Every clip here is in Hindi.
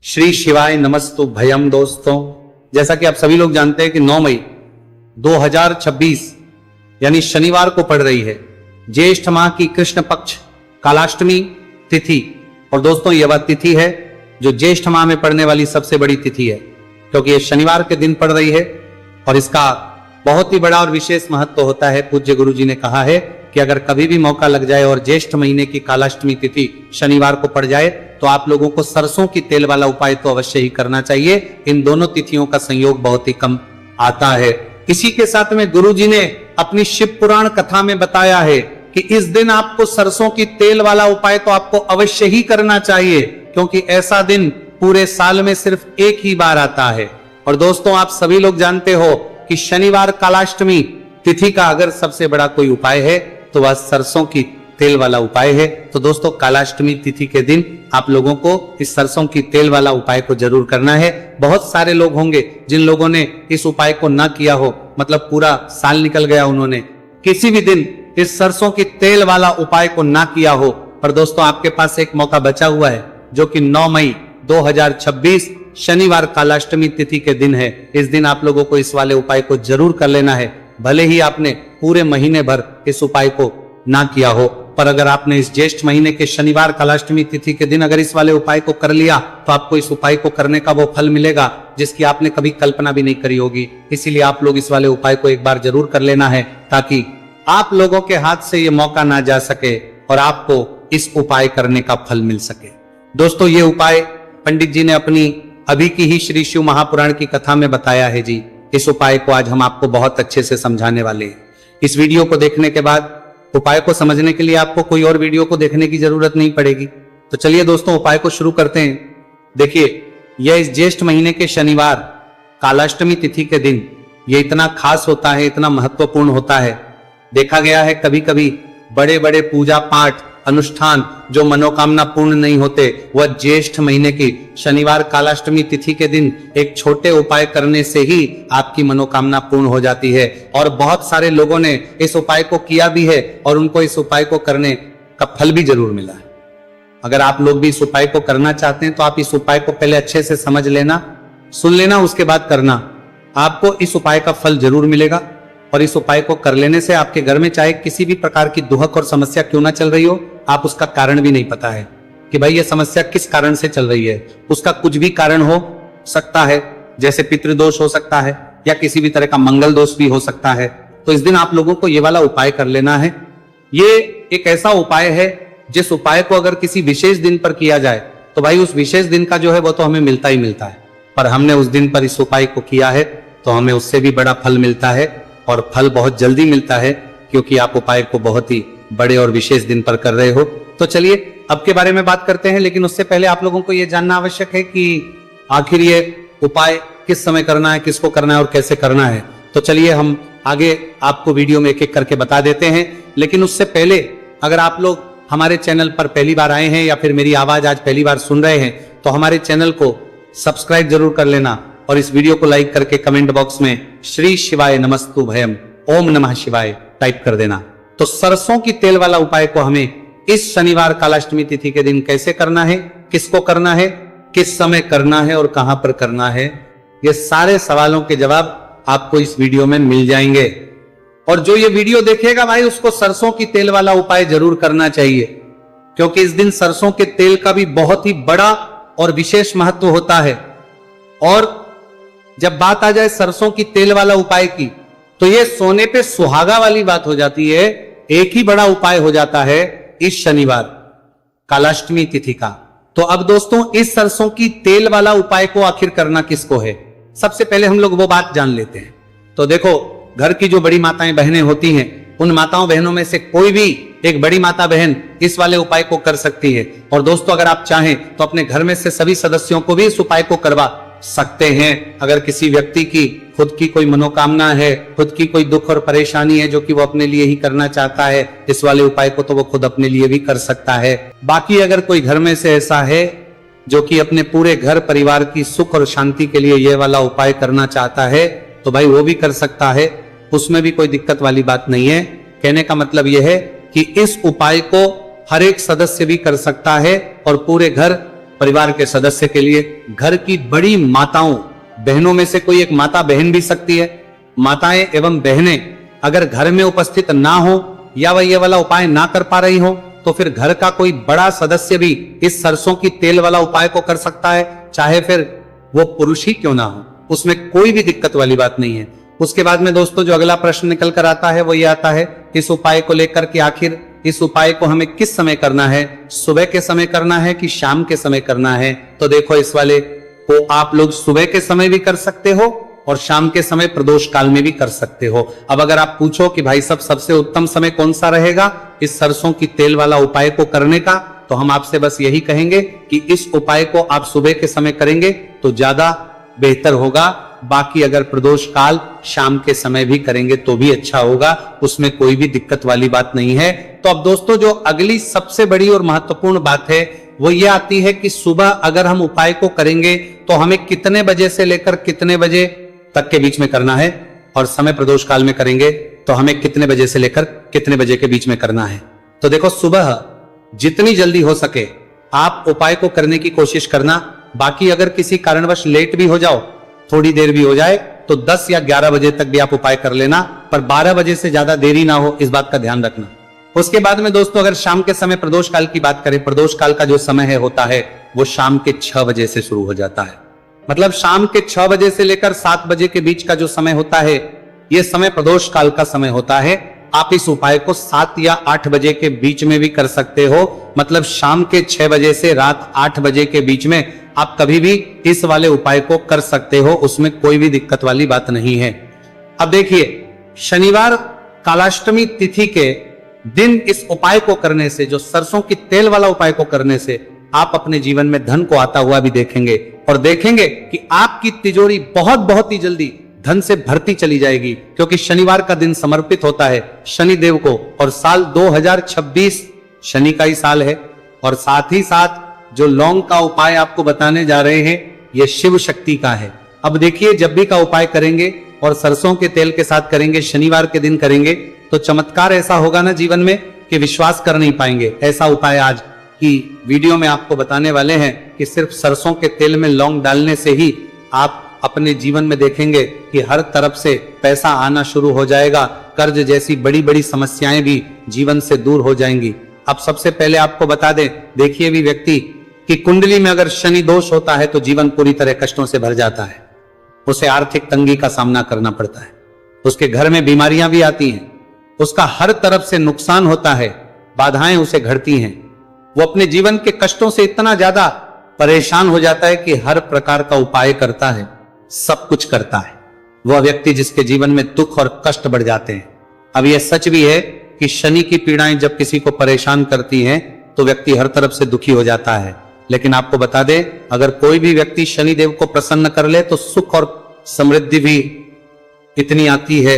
श्री शिवाय नमस्तु भयम। दोस्तों, जैसा कि आप सभी लोग जानते हैं कि 9 मई 2026 यानी शनिवार को पड़ रही है ज्येष्ठ माह की कृष्ण पक्ष कालाष्टमी तिथि। और दोस्तों, यह वह तिथि है जो ज्येष्ठ माह में पड़ने वाली सबसे बड़ी तिथि है, क्योंकि यह शनिवार के दिन पड़ रही है और इसका बहुत ही बड़ा और विशेष महत्व होता है। पूज्य गुरु जी ने कहा है कि अगर कभी भी मौका लग जाए और ज्येष्ठ महीने की कालाष्टमी तिथि शनिवार को पड़ जाए तो आप लोगों को सरसों की तेल वाला उपाय तो अवश्य ही करना चाहिए। इन दोनों तिथियों का संयोग बहुत ही कम आता है। इसी के साथ में गुरु जी ने अपनी शिव पुराण कथा में बताया है कि इस दिन आपको सरसों की तेल वाला उपाय तो आपको अवश्य ही करना चाहिए, क्योंकि ऐसा दिन पूरे साल में सिर्फ एक ही बार आता है। और दोस्तों, आप सभी लोग जानते हो कि शनिवार कालाष्टमी तिथि का अगर सबसे बड़ा कोई उपाय है तो वह सरसों की तेल वाला उपाय है। तो दोस्तों, कालाष्टमी तिथि के दिन आप लोगों को इस सरसों की तेल वाला उपाय को जरूर करना है। बहुत सारे लोग होंगे जिन लोगों ने इस उपाय को ना किया हो, मतलब पूरा साल निकल गया, उन्होंने किसी भी दिन इस सरसों की तेल वाला उपाय को ना किया हो। पर दोस्तों, आपके पास एक मौका बचा हुआ है, जो कि 9 मई 2026 शनिवार कालाष्टमी तिथि के दिन है। इस दिन आप लोगों को इस वाले उपाय को जरूर कर लेना है, भले ही आपने पूरे महीने भर इस उपाय को ना किया हो। पर अगर आपने इस ज्येष्ठ महीने के शनिवार कालाष्टमी तिथि के दिन अगर इस वाले उपाय को कर लिया तो आपको इस उपाय को करने का वो फल मिलेगा जिसकी आपने कभी कल्पना भी नहीं करी होगी। इसीलिए आप लोग इस वाले उपाय को एक बार जरूर कर लेना है, ताकि आप लोगों के हाथ से ये मौका ना जा सके और आपको इस उपाय करने का फल मिल सके। दोस्तों, ये उपाय पंडित जी ने अपनी अभी की ही श्री शिव महापुराण की कथा में बताया है जी। इस उपाय को आज हम आपको बहुत अच्छे से समझाने वाले हैं। इस वीडियो को देखने के बाद उपाय को समझने के लिए आपको कोई और वीडियो को देखने की जरूरत नहीं पड़ेगी। तो चलिए दोस्तों, उपाय को शुरू करते हैं। देखिए, यह इस ज्येष्ठ महीने के शनिवार कालाष्टमी तिथि के दिन यह इतना खास होता है, इतना महत्वपूर्ण होता है। देखा गया है कभी कभी बड़े बड़े पूजा पाठ अनुष्ठान जो मनोकामना पूर्ण नहीं होते, वह ज्येष्ठ महीने की शनिवार कालाष्टमी तिथि के दिन एक छोटे उपाय करने से ही आपकी मनोकामना पूर्ण हो जाती है। और बहुत सारे लोगों ने इस उपाय को किया भी है और उनको इस उपाय को करने का फल भी जरूर मिला है। अगर आप लोग भी इस उपाय को करना चाहते हैं तो आप इस उपाय को पहले अच्छे से समझ लेना, सुन लेना, उसके बाद करना। आपको इस उपाय का फल जरूर मिलेगा। और इस उपाय को कर लेने से आपके घर में चाहे किसी भी प्रकार की दुहक और समस्या क्यों ना चल रही हो, आप उसका कारण भी नहीं पता है कि भाई ये समस्या किस कारण से चल रही है। उसका कुछ भी कारण हो सकता है, जैसे पितृदोष हो सकता है या किसी भी तरह का मंगल दोष भी हो सकता है। तो इस दिन आप लोगों को ये वाला उपाय कर लेना है। ये एक ऐसा उपाय है जिस उपाय को अगर किसी विशेष दिन पर किया जाए तो भाई उस विशेष दिन का जो है वो तो हमें मिलता ही मिलता है। पर हमने उस दिन पर इस उपाय को किया है तो हमें उससे भी बड़ा फल मिलता है, और फल बहुत जल्दी मिलता है, क्योंकि आप उपाय को बहुत ही बड़े और विशेष दिन पर कर रहे हो। तो चलिए अब के बारे में बात करते हैं, लेकिन उससे पहले आप लोगों को यह जानना आवश्यक है कि आखिर ये उपाय किस समय करना है, किसको करना है और कैसे करना है। तो चलिए हम आगे आपको वीडियो में एक एक करके बता देते हैं। लेकिन उससे पहले अगर आप लोग हमारे चैनल पर पहली बार आए हैं या फिर मेरी आवाज आज पहली बार सुन रहे हैं तो हमारे चैनल को सब्सक्राइब जरूर कर लेना और इस वीडियो को लाइक करके कमेंट बॉक्स में श्री शिवाय नमस्तु भयम ओम नमः शिवाय टाइप कर देना। तो सरसों की तेल वाला उपाय को हमें इस शनिवार कालाष्टमी तिथि के दिन कैसे करना है, किसको करना है, किस समय करना है और कहां पर करना है, ये सारे सवालों के जवाब आपको इस वीडियो में मिल जाएंगे। और जो ये वीडियो देखेगा भाई, उसको सरसों की तेल वाला उपाय जरूर करना चाहिए, क्योंकि इस दिन सरसों के तेल का भी बहुत ही बड़ा और विशेष महत्व होता है। और जब बात आ जाए सरसों की तेल वाला उपाय की, तो ये सोने पे सुहागा वाली बात हो जाती है। एक ही बड़ा उपाय हो जाता है इस शनिवार कालाष्टमी तिथि का। तो अब दोस्तों, इस सरसों की तेल वाला उपाय को आखिर करना किसको है, सबसे पहले हम लोग वो बात जान लेते हैं। तो देखो, घर की जो बड़ी माताएं बहनें होती हैं, उन माताओं बहनों में से कोई भी एक बड़ी माता बहन इस वाले उपाय को कर सकती है। और दोस्तों, अगर आप चाहें तो अपने घर में से सभी सदस्यों को भी इस उपाय को करवा सकते हैं। अगर किसी व्यक्ति की खुद की कोई मनोकामना है, खुद की कोई दुख और परेशानी है जो कि वो अपने लिए ही करना चाहता है इस वाले उपाय को, तो वो खुद अपने लिए भी कर सकता है। बाकी अगर कोई घर में से ऐसा है जो कि अपने पूरे घर परिवार की सुख और शांति के लिए ये वाला उपाय करना चाहता है, तो भाई वो भी कर सकता है, उसमें भी कोई दिक्कत वाली बात नहीं है। कहने का मतलब यह है कि इस उपाय को हर एक सदस्य भी कर सकता है और पूरे घर परिवार के सदस्य के लिए, घर की बड़ी माताओं बहनों में से कोई एक माता बहन भी सकती है। माताएं एवं बहनें अगर घर में उपस्थित ना हो या वह ये वाला उपाय ना कर पा रही हो तो फिर घर का कोई बड़ा सदस्य भी इस सरसों की तेल वाला उपाय को कर सकता है, चाहे फिर वो पुरुष ही क्यों ना हो, उसमें कोई भी दिक्कत वाली बात नहीं है। उसके बाद में दोस्तों जो अगला प्रश्न निकल कर आता है वो ये आता है इस उपाय को लेकर कि आखिर इस उपाय को हमें किस समय करना है, सुबह के समय करना है कि शाम के समय करना है। तो देखो इस वाले को आप लोग सुबह के समय भी कर सकते हो और शाम के समय प्रदोष काल में भी कर सकते हो। अब अगर आप पूछो कि भाई सब सबसे उत्तम समय कौन सा रहेगा इस सरसों की तेल वाला उपाय को करने का, तो हम आपसे बस यही कहेंगे कि इस उपाय को आप सुबह के समय करेंगे तो ज्यादा बेहतर होगा। बाकी अगर प्रदोष काल शाम के समय भी करेंगे तो भी अच्छा होगा, उसमें कोई भी दिक्कत वाली बात नहीं है। तो अब दोस्तों जो अगली सबसे बड़ी और महत्वपूर्ण बात है वो ये आती है कि सुबह अगर हम उपाय को करेंगे तो हमें कितने बजे से लेकर कितने बजे तक के बीच में करना है, और समय प्रदोष काल में करेंगे तो हमें कितने बजे से लेकर कितने बजे के बीच में करना है। तो देखो सुबह जितनी जल्दी हो सके आप उपाय को करने की कोशिश करना। बाकी अगर किसी कारणवश लेट भी हो जाओ, थोड़ी देर भी हो जाए तो 10 या 11 बजे तक भी आप उपाय कर लेना, पर 12 बजे से ज्यादा देरी ना हो, इस बात का ध्यान रखना। उसके बाद में दोस्तों अगर शाम के समय प्रदोष काल की बात करें, प्रदोष काल का जो समय है होता है वो शाम के 6 बजे से शुरू हो जाता है। मतलब शाम के 6 बजे से लेकर 7 बजे के बीच का जो समय होता है यह समय प्रदोष काल का समय होता है। आप इस उपाय को 7 या 8 बजे के बीच में भी कर सकते हो। मतलब शाम के 6 बजे से रात 8 बजे के बीच में आप कभी भी इस वाले उपाय को कर सकते हो, उसमें कोई भी दिक्कत वाली बात नहीं है। अब देखिए शनिवार कालाष्टमी तिथि के दिन इस उपाय को करने से, जो सरसों की तेल वाला उपाय को करने से आप अपने जीवन में धन को आता हुआ भी देखेंगे और देखेंगे कि आपकी तिजोरी बहुत बहुत ही जल्दी धन से भरती चली जाएगी, क्योंकि शनिवार का दिन समर्पित होता है शनि देव को और साल 2026 शनि का ही साल है। और साथ ही साथ जो लौंग का उपाय आपको बताने जा रहे हैं यह शिव शक्ति का है। अब देखिए जब भी का उपाय करेंगे और सरसों के तेल के साथ करेंगे, शनिवार के दिन करेंगे, तो चमत्कार ऐसा होगा ना जीवन में कि विश्वास कर नहीं पाएंगे। ऐसा उपाय आज की वीडियो में आपको बताने वाले हैं कि सिर्फ सरसों के तेल में लौंग डालने से ही आप अपने जीवन में देखेंगे कि हर तरफ से पैसा आना शुरू हो जाएगा, कर्ज जैसी बड़ी बड़ी समस्याएं भी जीवन से दूर हो जाएंगी। अब सबसे पहले आपको बता दें, देखिए भी व्यक्ति की कुंडली में अगर शनि दोष होता है तो जीवन पूरी तरह कष्टों से भर जाता है, उसे आर्थिक तंगी का सामना करना पड़ता है, उसके घर में बीमारियां भी आती हैं, उसका हर तरफ से नुकसान होता है, बाधाएं उसे घड़ती हैं, वो अपने जीवन के कष्टों से इतना ज्यादा परेशान हो जाता है कि हर प्रकार का उपाय करता है, सब कुछ करता है। वह व्यक्ति जिसके जीवन में दुख और कष्ट बढ़ जाते हैं। अब यह सच भी है कि शनि की पीड़ाएं जब किसी को परेशान करती हैं तो व्यक्ति हर तरफ से दुखी हो जाता है। लेकिन आपको बता दें, अगर कोई भी व्यक्ति शनि देव को प्रसन्न कर ले तो सुख और समृद्धि भी इतनी आती है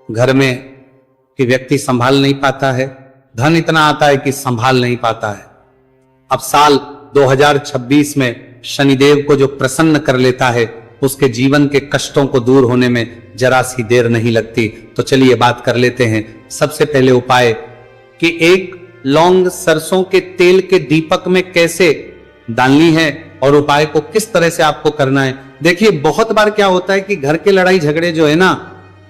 घर में कि व्यक्ति संभाल नहीं पाता है, धन इतना आता है कि संभाल नहीं पाता है। अब साल 2026 में शनिदेव को जो प्रसन्न कर लेता है उसके जीवन के कष्टों को दूर होने में जरा सी देर नहीं लगती। तो चलिए बात कर लेते हैं। सबसे पहले उपाय कि एक लौंग सरसों के तेल के दीपक में कैसे डालनी है और उपाय को किस तरह से आपको करना है। देखिए बहुत बार क्या होता है कि घर के लड़ाई झगड़े जो है ना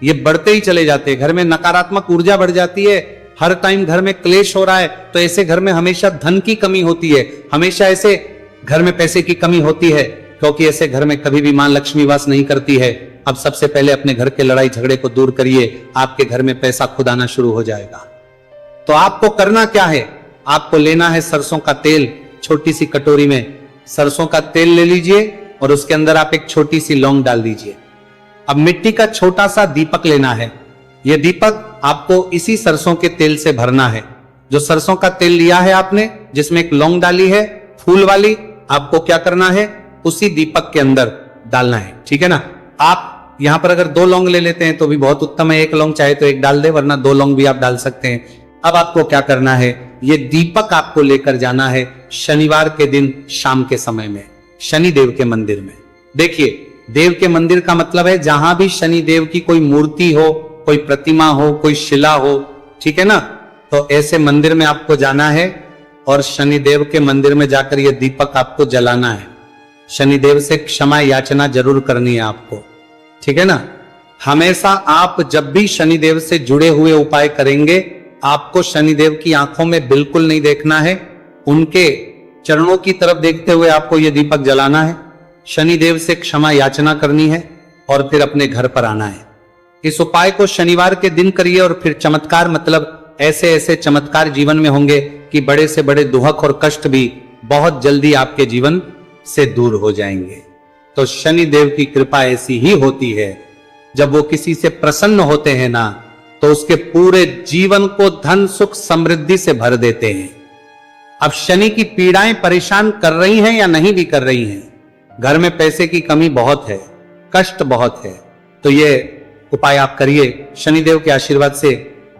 ये बढ़ते ही चले जाते हैं, घर में नकारात्मक ऊर्जा बढ़ जाती है, हर टाइम घर में क्लेश हो रहा है, तो ऐसे घर में हमेशा धन की कमी होती है, हमेशा ऐसे घर में पैसे की कमी होती है, क्योंकि ऐसे घर में कभी भी मां लक्ष्मी वास नहीं करती है। अब सबसे पहले अपने घर के लड़ाई झगड़े को दूर करिए, आपके घर में पैसा खुद आना शुरू हो जाएगा। तो आपको करना क्या है, आपको लेना है सरसों का तेल, छोटी सी कटोरी में सरसों का तेल ले लीजिए और उसके अंदर आप एक छोटी सी लौंग डाल दीजिए। अब मिट्टी का छोटा सा दीपक लेना है, यह दीपक आपको इसी सरसों के तेल से भरना है। जो सरसों का तेल लिया है आपने, जिसमें एक लौंग डाली है फूल वाली, आपको क्या करना है उसी दीपक के अंदर डालना है, ठीक है ना। आप यहां पर अगर 2 लौंग ले लेते हैं तो भी बहुत उत्तम है, 1 लौंग चाहे तो 1 डाल दे, वरना 2 लौंग भी आप डाल सकते हैं। अब आपको क्या करना है, ये दीपक आपको लेकर जाना है शनिवार के दिन शाम के समय में शनि देव के मंदिर में। देखिए देव के मंदिर का मतलब है जहां भी शनि देव की कोई मूर्ति हो, कोई प्रतिमा हो, कोई शिला हो, ठीक है ना। तो ऐसे मंदिर में आपको जाना है और शनिदेव के मंदिर में जाकर यह दीपक आपको जलाना है। शनिदेव से क्षमा याचना जरूर करनी है आपको, ठीक है ना। हमेशा आप जब भी शनिदेव से जुड़े हुए उपाय करेंगे, आपको शनिदेव की आंखों में बिल्कुल नहीं देखना है, उनके चरणों की तरफ देखते हुए आपको यह दीपक जलाना है, शनिदेव से क्षमा याचना करनी है और फिर अपने घर पर आना है। इस उपाय को शनिवार के दिन करिए और फिर चमत्कार, मतलब ऐसे ऐसे चमत्कार जीवन में होंगे कि बड़े से बड़े दुख और कष्ट भी बहुत जल्दी आपके जीवन से दूर हो जाएंगे। तो शनिदेव की कृपा ऐसी ही होती है, जब वो किसी से प्रसन्न होते हैं ना, तो उसके पूरे जीवन को धन सुख समृद्धि से भर देते हैं। अब शनि की पीड़ाएं परेशान कर रही हैं या नहीं भी कर रही हैं, घर में पैसे की कमी बहुत है, कष्ट बहुत है, तो ये उपाय आप करिए। शनिदेव के आशीर्वाद से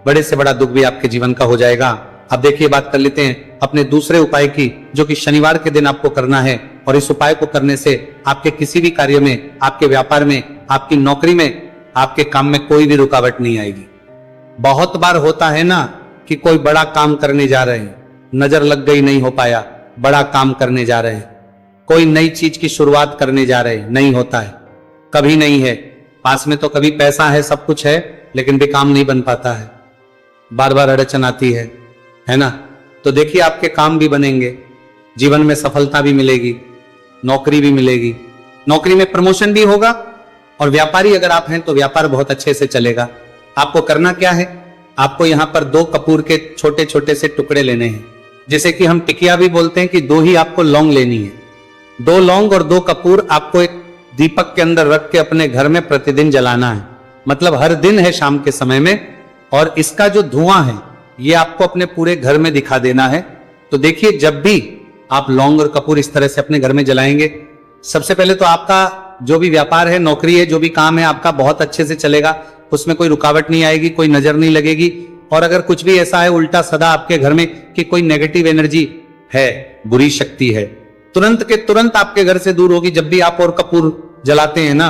बड़े से बड़ा दुख भी आपके जीवन का हो जाएगा। अब देखिए, बात कर लेते हैं अपने दूसरे उपाय की, जो कि शनिवार के दिन आपको करना है। और इस उपाय को करने से आपके किसी भी कार्य में, आपके व्यापार में, आपकी नौकरी में, आपके काम में कोई भी रुकावट नहीं आएगी। बहुत बार होता है ना कि कोई बड़ा काम करने जा रहे हैं, नजर लग गई, नहीं हो पाया, बड़ा काम करने जा रहे हैं, कोई नई चीज की शुरुआत करने जा रहे हैं, नहीं होता है, कभी नहीं है, पास में तो कभी पैसा है, सब कुछ है, लेकिन भी काम नहीं बन पाता है, बार बार अड़चन आती है ना। तो देखिए, आपके काम भी बनेंगे, जीवन में सफलता भी मिलेगी, नौकरी भी मिलेगी, नौकरी में प्रमोशन भी होगा, और व्यापारी अगर आप हैं तो व्यापार बहुत अच्छे से चलेगा। आपको करना क्या है, आपको यहां पर 2 कपूर के छोटे छोटे से टुकड़े लेने हैं, जैसे कि हम टिकिया भी बोलते हैं कि 2 ही आपको लौंग लेनी है। 2 लौंग और 2 कपूर आपको एक दीपक के अंदर रख के अपने घर में प्रतिदिन जलाना है, मतलब हर दिन है शाम के समय में, और इसका जो धुआं है ये आपको अपने पूरे घर में दिखा देना है। तो देखिए, जब भी आप लौंग और कपूर इस तरह से अपने घर में जलाएंगे, सबसे पहले तो आपका जो भी व्यापार है, नौकरी है, जो भी काम है आपका बहुत अच्छे से चलेगा, उसमें कोई रुकावट नहीं आएगी, कोई नजर नहीं लगेगी। और अगर कुछ भी ऐसा है उल्टा सदा आपके घर में कि कोई नेगेटिव एनर्जी है, बुरी शक्ति है, तुरंत के तुरंत आपके घर से दूर होगी। जब भी आप और कपूर जलाते हैं ना,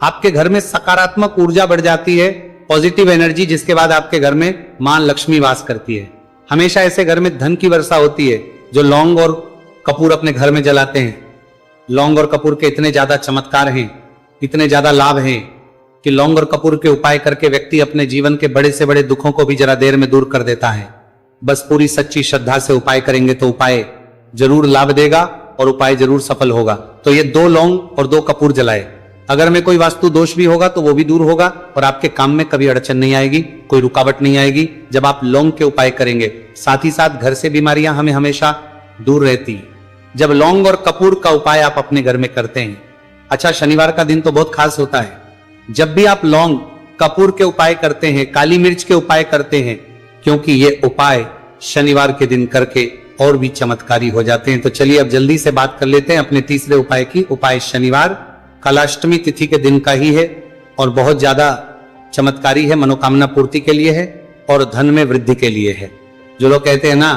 आपके घर में सकारात्मक ऊर्जा बढ़ जाती है, पॉजिटिव एनर्जी, जिसके बाद आपके घर में मां लक्ष्मी वास करती है। हमेशा ऐसे घर में धन की वर्षा होती है जो लौंग और कपूर अपने घर में जलाते हैं। लौंग और कपूर के इतने ज्यादा चमत्कार हैं, इतने ज्यादा लाभ हैं कि लौंग और कपूर के उपाय करके व्यक्ति अपने जीवन के बड़े से बड़े दुखों को भी जरा देर में दूर कर देता है। बस पूरी सच्ची श्रद्धा से उपाय करेंगे तो उपाय जरूर लाभ देगा और उपाय जरूर सफल होगा। तो ये 2 लौंग और 2 कपूर जलाए। अगर में कोई वास्तु दोष भी होगा तो वो भी दूर होगा और आपके काम में कभी अड़चन नहीं आएगी, कोई रुकावट नहीं आएगी जब आप लौंग के उपाय करेंगे। साथ ही साथ घर से बीमारियां हमें हमेशा दूर रहती है जब लौंग और कपूर का उपाय आप अपने घर में करते हैं। अच्छा, शनिवार का दिन तो बहुत खास होता है। जब भी आप लौंग कपूर के उपाय करते हैं, काली मिर्च के उपाय करते हैं, क्योंकि ये उपाय शनिवार के दिन करके और भी चमत्कारी हो जाते हैं। तो चलिए अब जल्दी से बात कर लेते हैं अपने तीसरे उपाय की। उपाय शनिवार कलाष्टमी तिथि के दिन का ही है और बहुत ज्यादा चमत्कारी है, मनोकामना पूर्ति के लिए है और धन में वृद्धि के लिए है। जो लोग कहते हैं ना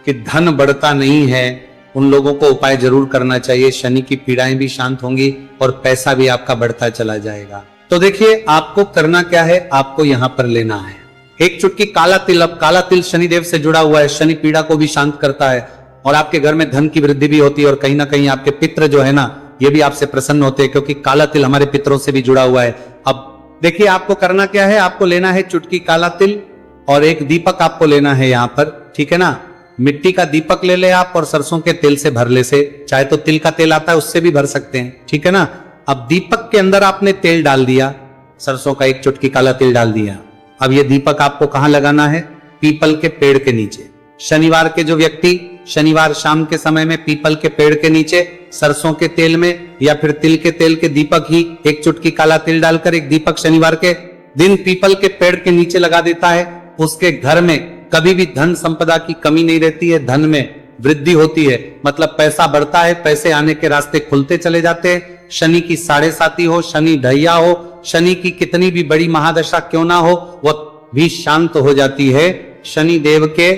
कि धन बढ़ता नहीं है, उन लोगों को उपाय जरूर करना चाहिए। शनि की पीड़ाएं भी शांत होंगी और पैसा भी आपका बढ़ता चला जाएगा। तो देखिए, आपको करना क्या है, आपको यहां पर लेना है 1 चुटकी काला तिल। अब काला तिल शनिदेव से जुड़ा हुआ है, शनि पीड़ा को भी शांत करता है और आपके घर में धन की वृद्धि भी होती है और कहीं ना कहीं आपके पितृ जो है ना, ये भी आपसे प्रसन्न होते हैं, क्योंकि काला तिल हमारे पितरों से भी जुड़ा हुआ है। अब देखिए, आपको करना क्या है, आपको लेना है चुटकी काला तिल और एक दीपक आपको लेना है यहां पर, ठीक है ना। मिट्टी का दीपक ले ले आप और सरसों के तेल से भर ले से, चाहे तो तिल का तेल आता है उससे भी भर सकते हैं, ठीक है ना। अब दीपक के अंदर आपने तेल डाल दिया, सरसों का 1 चुटकी काला तेल डाल दिया। अब ये दीपक आपको कहां लगाना है, पीपल के पेड़ के नीचे। शनिवार के जो व्यक्ति शनिवार शाम के समय में पीपल के पेड़ के नीचे सरसों के तेल में या फिर तिल के तेल के दीपक ही 1 चुटकी काला तिल डालकर एक दीपक शनिवार के दिन पीपल के पेड़ के नीचे लगा देता है, उसके घर में कभी भी धन संपदा की कमी नहीं रहती है, धन में वृद्धि होती है, मतलब पैसा बढ़ता है, पैसे आने के रास्ते खुलते चले जाते हैं। शनि की 7.5 हो, शनि ढैया हो, शनि की कितनी भी बड़ी महादशा क्यों ना हो, वह भी शांत हो जाती है। शनि देव के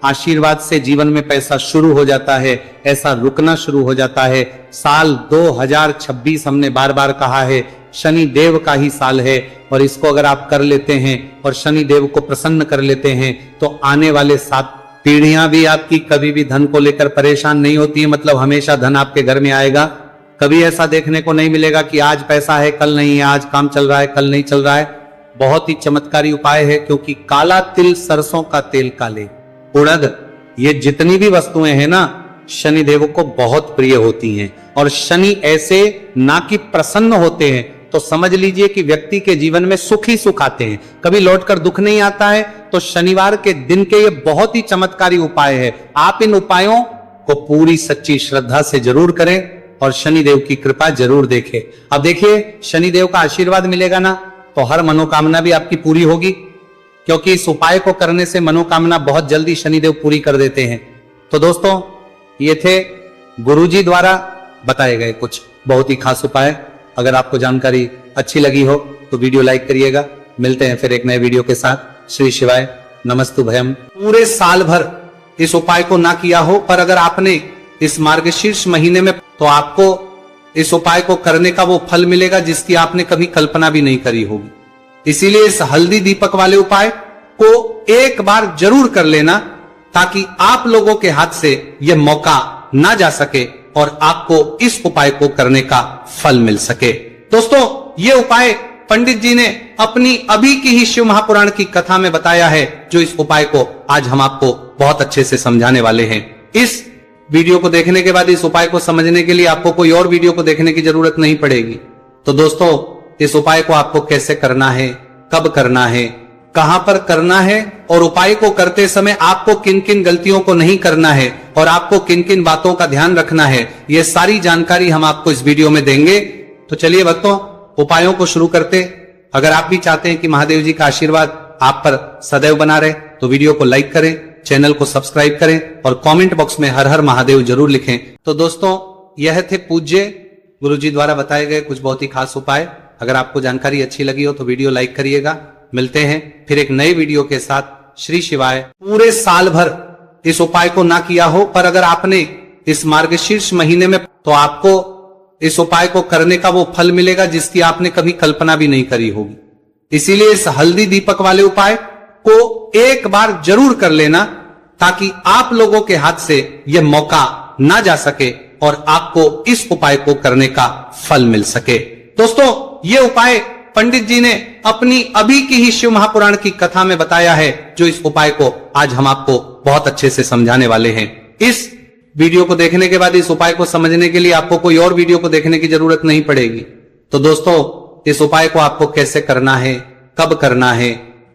आशीर्वाद से जीवन में पैसा शुरू हो जाता है, ऐसा रुकना शुरू हो जाता है। साल 2026 हमने बार बार कहा है, शनि देव का ही साल है और इसको अगर आप कर लेते हैं और शनि देव को प्रसन्न कर लेते हैं तो आने वाले 7 पीढ़ियां भी आपकी कभी भी धन को लेकर परेशान नहीं होती है, मतलब हमेशा धन आपके घर में आएगा। कभी ऐसा देखने को नहीं मिलेगा कि आज पैसा है कल नहीं है, आज काम चल रहा है कल नहीं चल रहा है। बहुत ही चमत्कारी उपाय है, क्योंकि काला तिल, सरसों का तेल काले, उड़द, ये जितनी भी वस्तुएं हैं ना, शनि देव को बहुत प्रिय होती हैं। और शनि ऐसे ना कि प्रसन्न होते हैं तो समझ लीजिए कि व्यक्ति के जीवन में सुख ही सुख आते हैं, कभी लौटकर दुख नहीं आता है। तो शनिवार के दिन के ये बहुत ही चमत्कारी उपाय है। आप इन उपायों को पूरी सच्ची श्रद्धा से जरूर करें और शनिदेव की कृपा जरूर देखें। अब देखिए, शनिदेव का आशीर्वाद मिलेगा ना तो हर मनोकामना भी आपकी पूरी होगी, क्योंकि इस उपाय को करने से मनोकामना बहुत जल्दी शनिदेव पूरी कर देते हैं। तो दोस्तों, ये थे गुरुजी द्वारा बताए गए कुछ बहुत ही खास उपाय। अगर आपको जानकारी अच्छी लगी हो तो वीडियो लाइक करिएगा। मिलते हैं फिर एक नए वीडियो के साथ। श्री शिवाय, नमस्तु भयम। पूरे साल भर इस उपाय को ना किया हो, पर अगर आपने इस मार्गशीर्ष महीने में, तो आपको इस उपाय को करने का वो फल मिलेगा जिसकी आपने कभी कल्पना भी नहीं करी होगी। इसीलिए इस हल्दी दीपक वाले उपाय को एक बार जरूर कर लेना, ताकि आप लोगों के हाथ से यह मौका ना जा सके और आपको इस उपाय को करने का फल मिल सके। दोस्तों, ये उपाय पंडित जी ने अपनी अभी की ही शिव महापुराण की कथा में बताया है, जो इस उपाय को आज हम आपको बहुत अच्छे से समझाने वाले हैं। इस वीडियो को देखने के बाद इस उपाय को समझने के लिए आपको कोई और वीडियो को देखने की जरूरत नहीं पड़ेगी। तो दोस्तों, इस उपाय को आपको कैसे करना है, कब करना है, कहां पर करना है, और उपाय को करते समय आपको किन किन गलतियों को नहीं करना है और आपको किन किन बातों का ध्यान रखना है, ये सारी जानकारी हम आपको इस वीडियो में देंगे। तो चलिए भक्तों, उपायों को शुरू करते। अगर आप भी चाहते हैं कि महादेव जी का आशीर्वाद आप पर सदैव बना रहे, तो वीडियो को लाइक करें, चैनल को सब्सक्राइब करें और कमेंट बॉक्स में हर हर महादेव जरूर लिखें। तो दोस्तों, यह थे पूज्य गुरुजी द्वारा बताए गए कुछ बहुत ही खास उपाय। अगर आपको जानकारी अच्छी लगी हो तो वीडियो लाइक करिएगा। मिलते हैं फिर एक नए वीडियो के साथ। श्री शिवाय। पूरे साल भर इस उपाय को ना किया हो, पर अगर आपने इस मार्गशीर्ष महीने में, तो आपको इस उपाय को करने का वो फल मिलेगा जिसकी आपने कभी कल्पना भी नहीं करी होगी। इसीलिए इस हल्दी दीपक वाले उपाय को एक बार जरूर कर लेना, ताकि आप लोगों के हाथ से यह मौका ना जा सके और आपको इस उपाय को करने का फल मिल सके। दोस्तों, ये उपाय पंडित जी ने अपनी अभी की ही शिव महापुराण की कथा में बताया है, जो इस उपाय को आज हम आपको बहुत अच्छे से समझाने वाले हैं। इस वीडियो को देखने के बाद इस उपाय को समझने के लिए आपको कोई और वीडियो को देखने की जरूरत नहीं पड़ेगी। तो दोस्तों, इस उपाय को आपको कैसे करना है, कब करना है,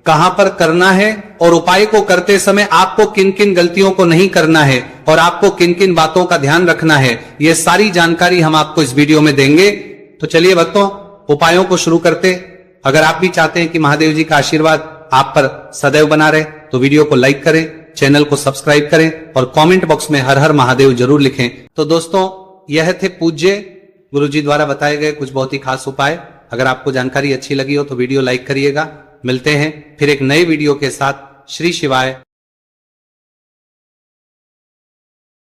कहां पर करना है, और उपाय को करते समय आपको किन किन गलतियों को नहीं करना है और आपको किन किन बातों का ध्यान रखना है, ये सारी जानकारी हम आपको इस वीडियो में देंगे। तो चलिए भक्तों, उपायों को शुरू करते। अगर आप भी चाहते हैं कि महादेव जी का आशीर्वाद आप पर सदैव बना रहे, तो वीडियो को लाइक करें, चैनल को सब्सक्राइब करें और कमेंट बॉक्स में हर हर महादेव जरूर लिखें। तो दोस्तों, यह थे पूज्य गुरुजी द्वारा बताए गए कुछ बहुत ही खास उपाय। अगर आपको जानकारी अच्छी लगी हो तो वीडियो लाइक करिएगा। मिलते हैं फिर एक नए वीडियो के साथ। श्री शिवाय।